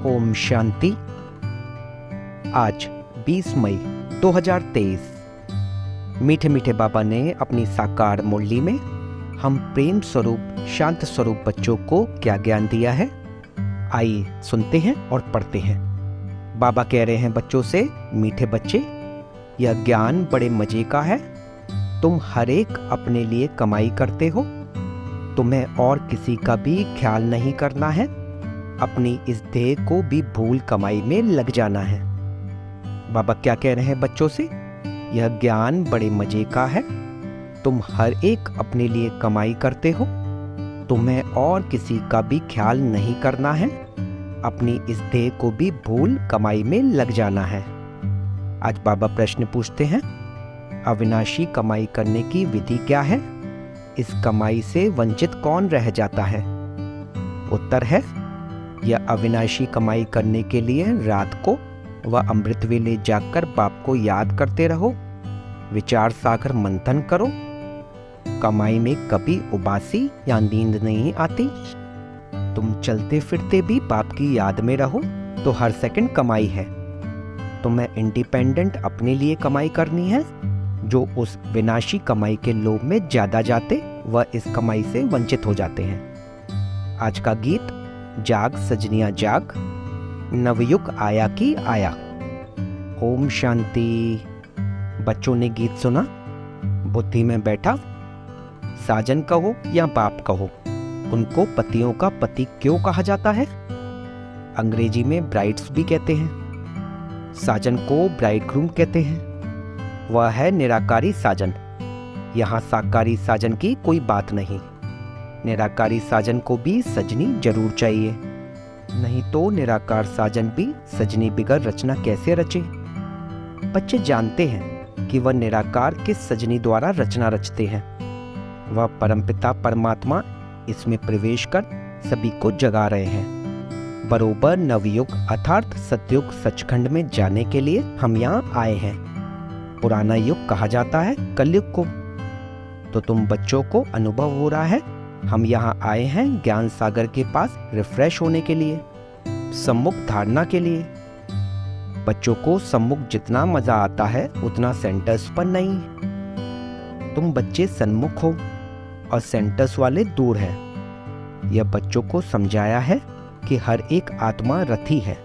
ओम शांति। आज 20 मई 2023 मीठे मीठे बाबा ने अपनी साकार मुरली में हम प्रेम स्वरूप शांत स्वरूप बच्चों को क्या ज्ञान दिया है, आइए सुनते हैं और पढ़ते हैं। बाबा कह रहे हैं बच्चों से, मीठे बच्चे, यह ज्ञान बड़े मजे का है। तुम हर एक अपने लिए कमाई करते हो, तुम्हें और किसी का भी ख्याल नहीं करना है, अपनी इस देह को भी भूल कमाई में लग जाना है। बाबा क्या कह रहे हैं बच्चों से, यह ज्ञान बड़े मजे का है। तुम हर एक अपने लिए कमाई करते हो, तुम्हें और किसी का भी ख्याल नहीं करना है, अपनी इस देह को भी भूल कमाई में लग जाना है। आज बाबा प्रश्न पूछते हैं, अविनाशी कमाई करने की विधि क्या है? इस कमाई से वंचित कौन रह जाता है? उत्तर है, यह अविनाशी कमाई करने के लिए रात को व अमृत वेले जाकर बाप को याद करते रहो, विचार सागर मंथन करो। कमाई में कभी उबासी या नींद नहीं आती। तुम चलते फिरते भी बाप की याद में रहो तो हर सेकंड कमाई है। तुम्हें इंडिपेंडेंट अपने लिए कमाई करनी है। जो उस विनाशी कमाई के लोभ में ज्यादा जाते वह इस कमाई से वंचित हो जाते हैं। आज का गीत, जाग सजनिया जाग, नवयुग आया की आया। ओम शांति। बच्चों ने गीत सुना, बुद्धि में बैठा। साजन कहो या बाप कहो, उनको पतियों का पति क्यों कहा जाता है? अंग्रेजी में ब्राइड्स भी कहते हैं। साजन को ब्राइडग्रूम कहते हैं। वह है निराकारी साजन। यहाँ साकारी साजन की कोई बात नहीं। निराकारी साजन को भी सजनी जरूर चाहिए, नहीं तो निराकार साजन भी सजनी बिगर रचना कैसे रचे? बच्चे जानते हैं कि वह निराकार किस सजनी द्वारा रचना रचते हैं। वह परमपिता परमात्मा इसमें प्रवेश कर सभी को जगा रहे हैं। बरोबर नवयुग अर्थात सतयुग सचखंड में जाने के लिए हम यहाँ आए हैं। पुराना युग कहा जाता है कलयुग को। तो तुम बच्चों को अनुभव हो रहा है, हम यहाँ आए हैं ज्ञान सागर के पास रिफ्रेश होने के लिए, सम्मुख धारणा के लिए। बच्चों को सम्मुख जितना मजा आता है उतना सेंटर्स पर नहीं। तुम बच्चे सन्मुख हो और सेंटर्स वाले दूर हैं। यह बच्चों को समझाया है कि हर एक आत्मा रथी है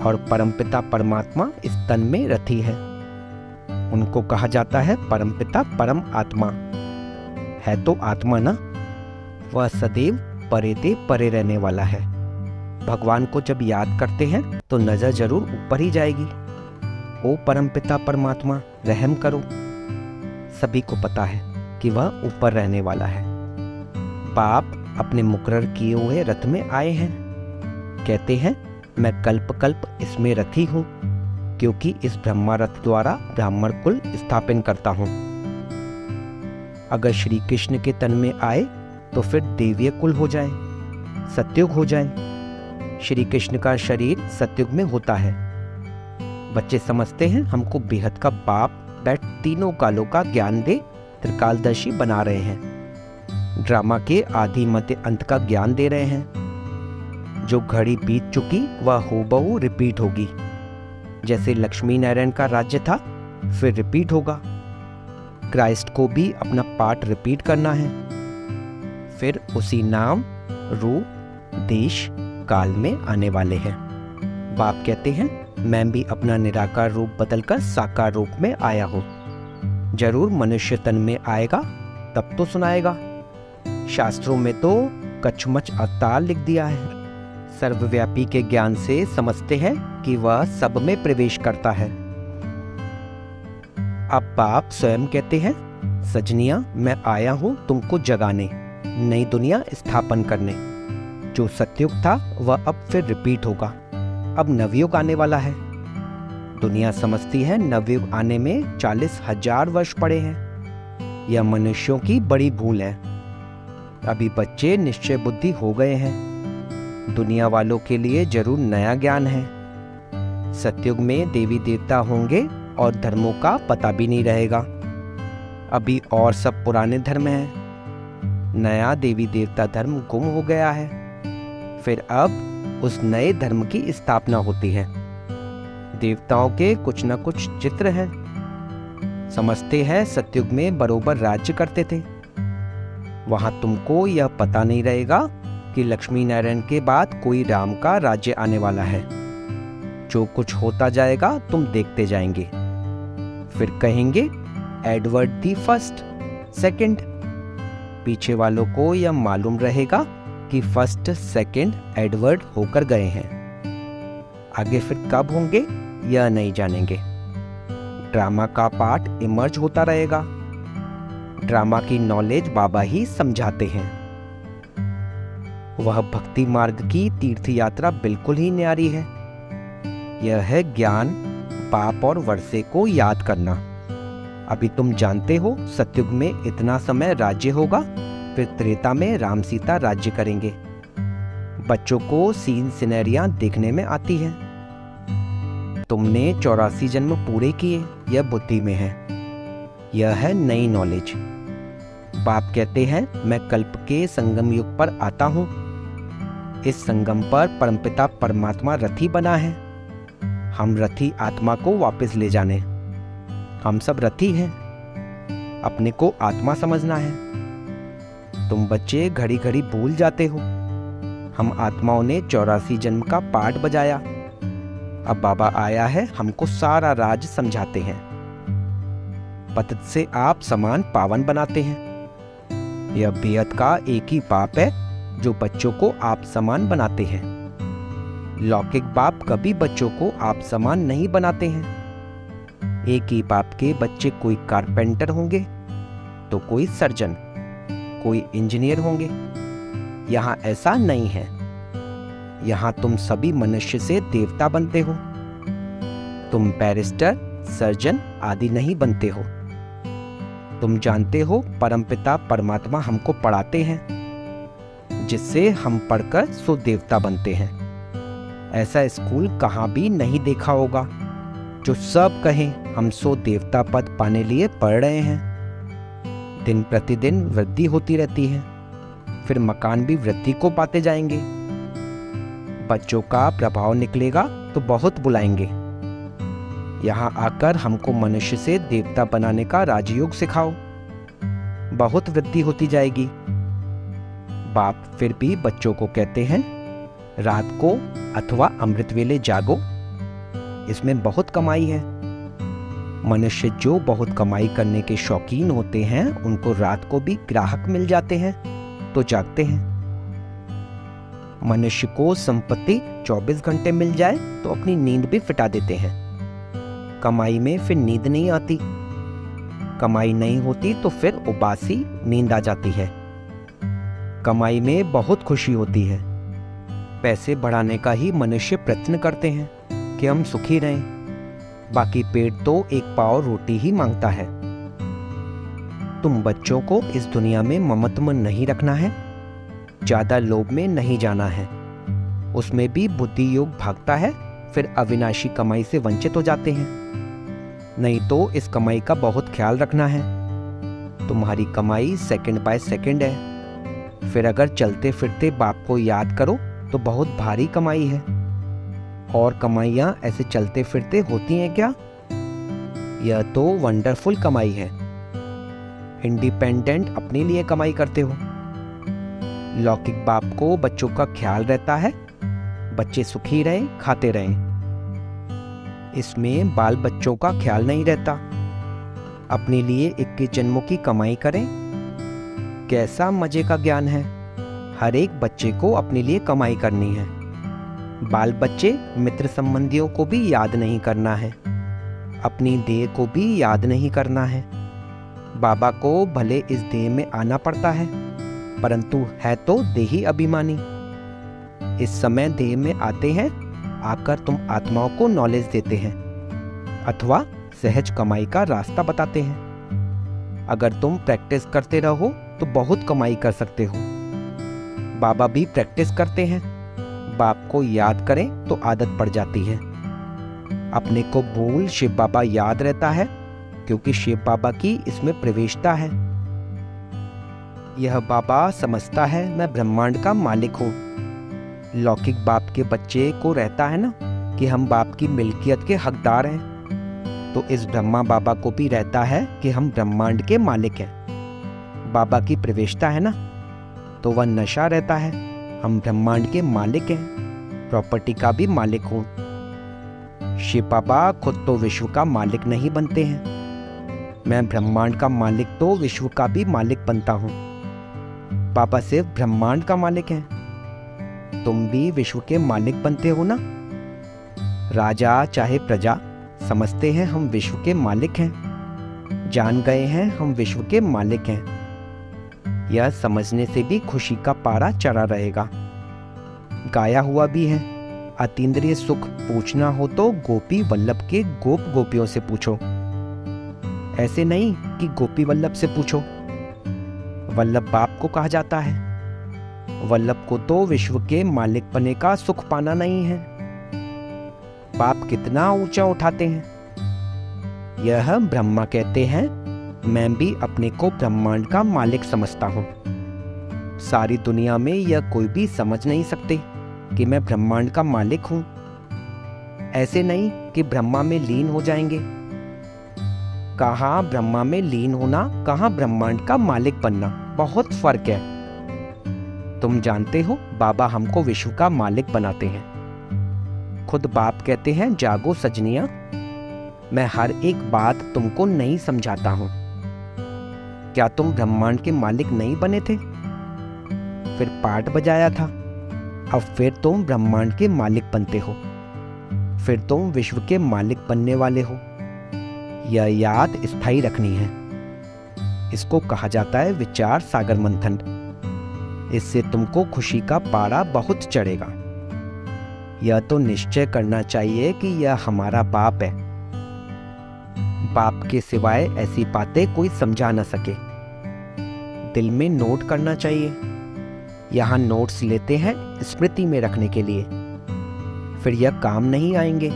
और परमपिता परमात्मा इस तन में रथी है। उनको कहा जाता है परमपिता परम आत्मा। है तो आत्मा ना, वह सदैव परे ते परे रहने वाला है। भगवान को जब याद करते हैं तो नजर जरूर ऊपर ही जाएगी। ओ परमपिता परमात्मा रहम करो। सभी को पता है कि वह ऊपर रहने वाला है। बाप अपने मुकर्रर किए हुए रथ में आए हैं। कहते हैं, मैं कल्प कल्प इसमें रथी हूँ, क्योंकि इस ब्रह्मा रथ द्वारा ब्राह्मण कुल स्थापन करता हूँ। अगर श्री कृष्ण के तन में आए तो फिर देवीय कुल हो जाए, सतयुग हो जाए। श्री कृष्ण का शरीर सतयुग में होता है। बच्चे समझते हैं हमको बेहद का बाप बैठ तीनों कालों का ज्ञान दे त्रिकालदर्शी बना रहे हैं। ड्रामा के आदि मध्य अंत का ज्ञान दे रहे हैं। जो घड़ी बीत चुकी वह हूबहू रिपीट होगी। जैसे लक्ष्मी नारायण का राज्य था फिर रिपीट होगा। क्राइस्ट को भी अपना पार्ट रिपीट करना है। फिर उसी नाम, रूप, देश, काल में आने वाले हैं। बाप कहते हैं, मैं भी अपना निराकार रूप बदलकर साकार रूप में आया हूँ। जरूर मनुष्य तन में आएगा तब तो सुनाएगा। शास्त्रों में तो कछमच अवतार लिख दिया है। सर्वव्यापी के ज्ञान से समझते हैं कि वह सब में प्रवेश करता है। अब बाप स्वयं कहते हैं, सजनिया मैं आया हूं तुमको जगाने, नई दुनिया स्थापन करने। जो सतयुग था वह अब फिर रिपीट होगा। अब नवयुग आने वाला है। दुनिया समझती है नवयुग आने में 40,000 वर्ष पड़े हैं। यह मनुष्यों की बड़ी भूल है। अभी बच्चे निश्चय बुद्धि हो गए हैं। दुनिया वालों के लिए जरूर नया ज्ञान है। सतयुग में देवी देवता होंगे और धर्मों का पता भी नहीं रहेगा। अभी और सब पुराने धर्म हैं। नया देवी देवता धर्म गुम हो गया है। फिर अब उस नए धर्म की स्थापना होती है। देवताओं के कुछ न कुछ चित्र हैं। समझते हैं सतयुग में बरोबर राज्य करते थे। वहां तुमको यह पता नहीं रहेगा कि लक्ष्मी नारायण के बाद कोई राम का राज्य आने वाला है। जो कुछ होता जाएगा तुम देखते जाएंगे। फिर कहेंगे एडवर्ड दी फर्स्ट, सेकंड। पीछे वालों को यह मालूम रहेगा कि फर्स्ट सेकंड एडवर्ड होकर गए हैं। आगे फिर कब होंगे यह नहीं जानेंगे। ड्रामा का पार्ट इमर्ज होता रहेगा। ड्रामा की नॉलेज बाबा ही समझाते हैं। वह भक्ति मार्ग की तीर्थ यात्रा बिल्कुल ही न्यारी है। यह है ज्ञान, पाप और वर्षे को याद करना। अभी तुम जानते हो सतयुग में इतना समय राज्य होगा, फिर त्रेता में राम सीता राज्य करेंगे। बच्चों को सीन सिनेरियां देखने में आती है। तुमने 84 जन्म पूरे किए, यह बुद्धि में है। यह है नई नॉलेज। बाप कहते हैं मैं कल्प के संगम युग पर आता हूँ। इस संगम पर परमपिता परमात्मा रथी बना है। हम रथी आत्मा को वापस ले जाने। हम सब रथी हैं। अपने को आत्मा समझना है। तुम बच्चे घड़ी घड़ी भूल जाते हो। हम आत्माओं ने 84 जन्म का पाठ बजाया। अब बाबा आया है, हमको सारा राज समझाते हैं। पतित से आप समान पावन बनाते हैं। यह बेहद का एक ही बाप है जो बच्चों को आप समान बनाते हैं। लौकिक बाप कभी बच्चों को आप समान नहीं बनाते हैं। एक ही बाप के बच्चे कोई कारपेंटर होंगे तो कोई सर्जन, कोई इंजीनियर होंगे। यहाँ ऐसा नहीं है। यहाँ तुम सभी मनुष्य से देवता बनते हो। तुम बैरिस्टर, सर्जन आदि नहीं बनते हो। तुम जानते हो परमपिता परमात्मा हमको पढ़ाते हैं, जिससे हम पढ़कर सो देवता बनते हैं। ऐसा स्कूल कहाँ भी नहीं देखा होगा जो सब कहें हम सो देवता पद पाने लिए पढ़ रहे हैं। दिन प्रतिदिन वृद्धि होती रहती है, फिर मकान भी वृद्धि को पाते जाएंगे। बच्चों का प्रभाव निकलेगा तो बहुत बुलाएंगे। यहाँ आकर हमको मनुष्य से देवता बनाने का राजयोग सिखाओ। बहुत वृद्धि होती जाएगी। बाप फिर भी बच्चों को कहते हैं रात को अथवा अमृत वेले जागो, इसमें बहुत कमाई है। मनुष्य जो बहुत कमाई करने के शौकीन होते हैं उनको रात को भी ग्राहक मिल जाते हैं तो जागते हैं। मनुष्य को संपत्ति 24 घंटे मिल जाए तो अपनी नींद भी फिटा देते हैं। कमाई में फिर नींद नहीं आती। कमाई नहीं होती तो फिर उबासी नींद आ जाती है। कमाई में बहुत खुशी होती है। पैसे बढ़ाने का ही मनुष्य प्रयत्न करते हैं कि हम सुखी रहें। बाकी पेट तो एक पाव रोटी ही मांगता है। तुम बच्चों को इस दुनिया में ममत्व नहीं रखना है। ज्यादा लोभ में नहीं जाना है। उसमें भी बुद्धि योग भागता है, फिर अविनाशी कमाई से वंचित हो जाते हैं। नहीं तो इस कमाई का बहुत ख्याल रखना है। तुम्हारी कमाई सेकंड बाय सेकंड है। फिर अगर चलते फिरते बाप को याद करो तो बहुत भारी कमाई है। और कमाइयाँ ऐसे चलते फिरते होती हैं क्या? यह तो वंडरफुल कमाई है। इंडिपेंडेंट अपने लिए कमाई करते हो। लौकिक बाप को बच्चों का ख्याल रहता है, बच्चे सुखी रहें, खाते रहें। इसमें बाल बच्चों का ख्याल नहीं रहता। अपने लिए 21 जन्मों की कमाई करें। कैसा मजे का ज्ञान है। हर एक बच्चे को अपने लिए कमाई करनी है। बाल बच्चे मित्र संबंधियों को भी याद नहीं करना है। अपनी देह को भी याद नहीं करना है। बाबा को भले इस देह में आना पड़ता है, परंतु है तो देही अभिमानी। इस समय देह में आते हैं, आकर तुम आत्माओं को नॉलेज देते हैं अथवा सहज कमाई का रास्ता बताते हैं। अगर तुम प्रैक्टिस करते रहो तो बहुत कमाई कर सकते हो। बाबा भी प्रैक्टिस करते हैं। बाप को याद करें तो आदत पड़ जाती है। अपने को भूल शिव बाबा याद रहता है, क्योंकि शिव बाबा की इसमें प्रवेशता है। यह बाबा समझता है मैं ब्रह्मांड का मालिक हूँ। लौकिक बाप के बच्चे को रहता है ना कि हम बाप की मिल्कियत के हकदार हैं, तो इस ब्रह्मा बाबा को भी रहता है कि हम ब्रह्मांड के मालिक हैं। बाबा की प्रवेशता है ना, तो वह नशा रहता है, हम ब्रह्मांड के मालिक हैं, प्रॉपर्टी का भी मालिक हूँ। शिव बाबा खुद तो विश्व का मालिक नहीं बनते हैं, मैं ब्रह्मांड का मालिक तो विश्व का भी मालिक बनता हूँ। बाबा सिर्फ ब्रह्मांड का मालिक है, तुम भी विश्व के मालिक बनते हो ना। राजा चाहे प्रजा समझते हैं हम विश्व के मालिक हैं, जान गए हैं हम विश्व के मालिक हैं। यह समझने से भी खुशी का पारा चढ़ा रहेगा। गाया हुआ भी है, अतीन्द्रिय सुख पूछना हो तो गोपी वल्लभ के गोप गोपियों से पूछो। ऐसे नहीं कि गोपी वल्लभ से पूछो। वल्लभ बाप को कहा जाता है, वल्लभ को तो विश्व के मालिक बने का सुख पाना नहीं है। बाप कितना ऊंचा उठाते हैं। यह ब्रह्मा कहते हैं, मैं भी अपने को ब्रह्मांड का मालिक समझता हूँ। सारी दुनिया में यह कोई भी समझ नहीं सकते कि मैं ब्रह्मांड का मालिक हूँ। ऐसे नहीं कि ब्रह्मा में लीन हो जाएंगे। कहाँ ब्रह्मा में लीन होना, कहाँ ब्रह्मांड का मालिक बनना, बहुत फर्क है। तुम जानते हो बाबा हमको विश्व का मालिक बनाते हैं। खुद बाप कहते हैं, जागो सजनिया, मैं हर एक बात तुमको नहीं समझाता हूं। क्या तुम ब्रह्मांड के मालिक नहीं बने थे? फिर पाठ बजाया था, अब फिर तुम ब्रह्मांड के मालिक बनते हो, फिर तुम विश्व के मालिक बनने वाले हो। यह याद स्थायी रखनी है। इसको कहा जाता है विचार सागर मंथन। इससे तुमको खुशी का पारा बहुत चढ़ेगा। यह तो निश्चय करना चाहिए कि यह हमारा बाप है। बाप के सिवाय ऐसी बातें कोई समझा न सके। दिल में नोट करना चाहिए। यहाँ नोट्स लेते हैं स्मृति में रखने के लिए, फिर यह काम नहीं आएंगे।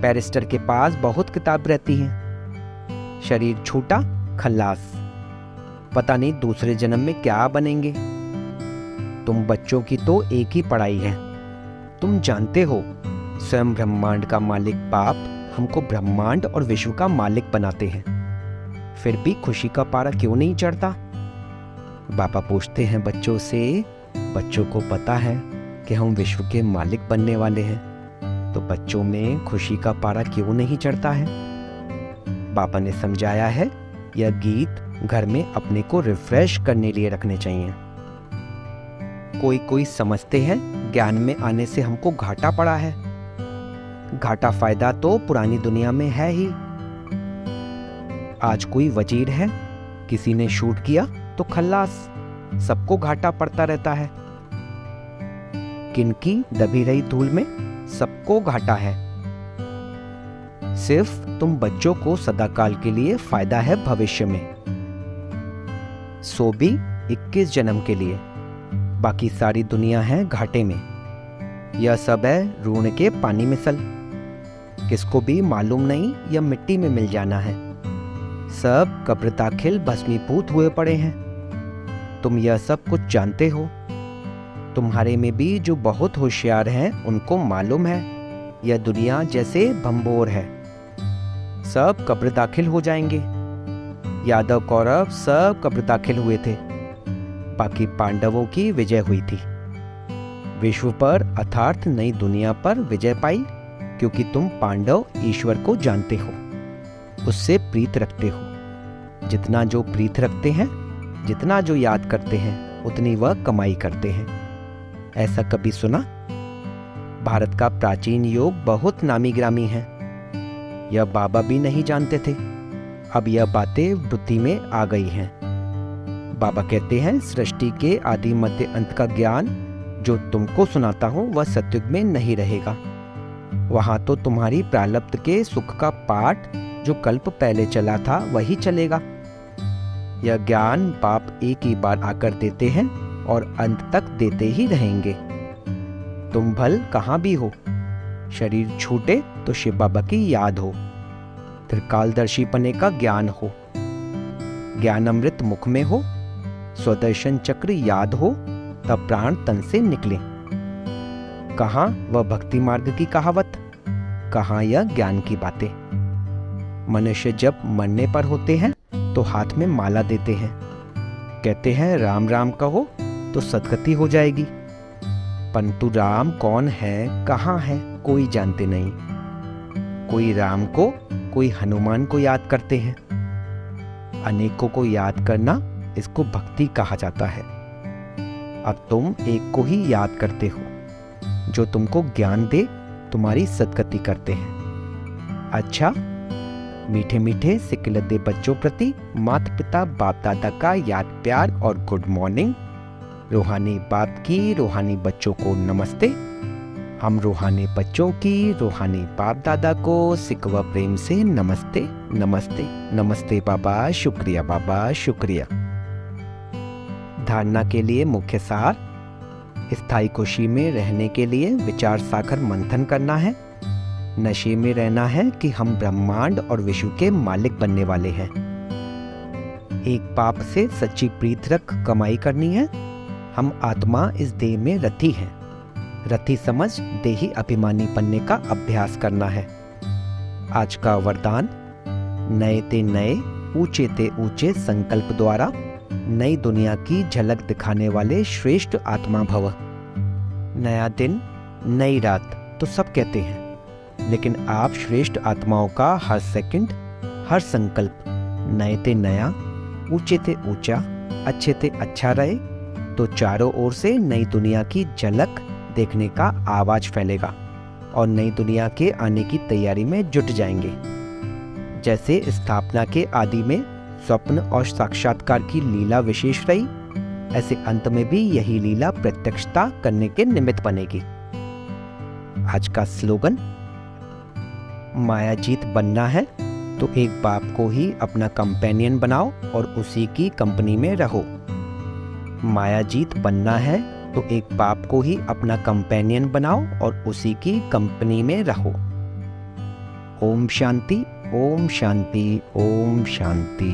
बैरिस्टर के पास बहुत किताब रहती हैं, शरीर छूटा खल्लास, पता नहीं दूसरे जन्म में क्या बनेंगे। तुम बच्चों की तो एक ही पढ़ाई है। तुम जानते हो स्वयं ब्रह्मांड का मालिक बाप हमको ब्रह्मांड और विश्व का मालिक बनाते हैं, फिर भी खुशी का पारा क्यों नहीं चढ़ता? बाबा पूछते हैं बच्चों से, बच्चों को पता है कि हम विश्व के मालिक बनने वाले हैं, तो बच्चों में खुशी का पारा क्यों नहीं चढ़ता है? बाबा ने समझाया है, यह गीत घर में अपने को रिफ्रेश करने लिए रखने चाहिए। कोई कोई समझते हैं ज्ञान में आने से हमको घाटा पड़ा है। घाटा फायदा तो पुरानी दुनिया में है ही। आज कोई वजीर है, किसी ने शूट किया तो खल्लास, सबको घाटा पड़ता रहता है। किनकी दबी रही धूल में सबको घाटा है। सिर्फ तुम बच्चों को सदाकाल के लिए फायदा है भविष्य में, सो भी 21 जन्म के लिए। बाकी सारी दुनिया है घाटे में। यह सब है ऋण के पानी में सल। किसको भी मालूम नहीं यह मिट्टी में मिल जाना है। सब कब्र दाखिल भस्मीभूत हुए पड़े हैं। तुम यह सब कुछ जानते हो। तुम्हारे में भी जो बहुत होशियार हैं उनको मालूम है यह दुनिया जैसे भंबोर है, सब कब्र दाखिल हो जाएंगे। यादव कौरव सब कब्र दाखिल हुए थे, बाकी पांडवों की विजय हुई थी। विश्व पर अर्थात नई दुनिया पर विजय पाई, क्योंकि तुम पांडव ईश्वर को जानते हो, उससे प्रीत रखते हो। जितना जो प्रीत रखते हैं, जितना जो याद करते हैं, उतनी वह कमाई करते हैं। ऐसा कभी सुना? भारत का प्राचीन योग बहुत नामी ग्रामी है। यह बाबा भी नहीं जानते थे, अब यह बातें बुद्धि में आ गई हैं। बाबा कहते हैं, सृष्टि के आदि मध्य अंत का ज्ञान जो तुमको सुनाता हूं वह सत्युग में नहीं रहेगा। वहां तो तुम्हारी प्रारब्ध के सुख का पाठ जो कल्प पहले चला था वही चलेगा। यह ज्ञान बाप एक ही बार आकर देते हैं और अंत तक देते ही रहेंगे। तुम भल कहाँ भी हो, शरीर छूटे तो शिव बाबा की याद हो, त्रिकालदर्शी पने का ज्ञान हो, ज्ञान अमृत मुख में हो, स्वदर्शन चक्र याद हो, तब प्राण तन से निकले। कहाँ वह भक्ति मार्ग की कहावत, कहाँ यह ज्ञान की बातें। मनुष्य जब मरने पर होते हैं तो हाथ में माला देते हैं, कहते हैं राम राम कहो तो सदगति हो जाएगी। परंतु राम कौन है, कहाँ है, कोई जानते नहीं। कोई राम को, कोई हनुमान को याद करते हैं। अनेकों को याद करना, इसको भक्ति कहा जाता है। अब तुम एक को ही याद करते हो, जो तुमको ज्ञान दे, तुम्हारी सदगति करते हैं। अच्छा, मीठे मीठे सिकिलते बच्चों प्रति माता पिता बाप दादा का याद प्यार और गुड मॉर्निंग। रूहानी बाप की रूहानी बच्चों को नमस्ते। हम रूहानी बच्चों की रूहानी बाप दादा को सिक व प्रेम से नमस्ते नमस्ते नमस्ते बाबा, शुक्रिया बाबा, शुक्रिया। धारणा के लिए मुख्य सार: स्थायी खुशी में रहने के लिए विचार सागर मंथन करना है। नशे में रहना है कि हम ब्रह्मांड और विश्व के मालिक बनने वाले हैं। एक बाप से सच्ची प्रीत रख कमाई करनी है। हम आत्मा इस देह में रथी हैं। रथी समझ देही अभिमानी बनने का अभ्यास करना है। आज का वरदान: नए ते नए, ऊंचे ते ऊंचे संकल्प द्वारा नई दुनिया की झलक दिखाने वाले श्रेष्ठ आत्मा भव। नया दिन, नई रात तो सब कहते हैं, लेकिन आप श्रेष्ठ आत्माओं का हर सेकंड, हर संकल्प नए ते नया, ऊंचे ते ऊंचा, अच्छे ते अच्छा रहे तो चारों ओर से नई दुनिया की झलक देखने का आवाज फैलेगा और नई दुनिया के आने की तैयारी में जुट जाएंगे। जैसे स्थापना के आदि में स्वप्न और साक्षात्कार की लीला विशेष रही, ऐसे अंत में भी यही लीला प्रत्यक्षता करने के निमित्त बनेगी। आज का स्लोगन: मायाजीत बनना है तो एक बाप को ही अपना कंपेनियन बनाओ और उसी की कंपनी में रहो। मायाजीत बनना है तो एक बाप को ही अपना कंपेनियन बनाओ और उसी की कंपनी में रहो। ओम शांति, ओम शांति, ओम शांति।